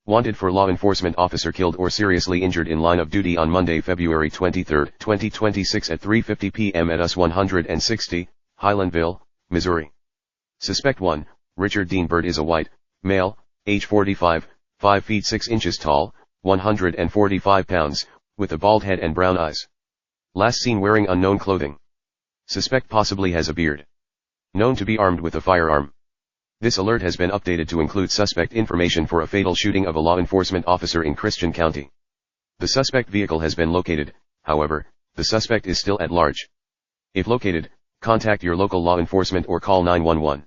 Wanted for law enforcement officer killed or seriously injured in line of duty on Monday, February 23, 2026 at 3:50 p.m. at US 160, Highlandville, Missouri. Suspect 1, Richard Dean Bird is a white, male, age 45, 5 feet 6 inches tall, 145 pounds, with a bald head and brown eyes. Last seen wearing unknown clothing. Suspect possibly has a beard. Known to be armed with a firearm. This alert has been updated to include suspect information for a fatal shooting of a law enforcement officer in Christian County. The suspect vehicle has been located, however, the suspect is still at large. If located, contact your local law enforcement or call 911.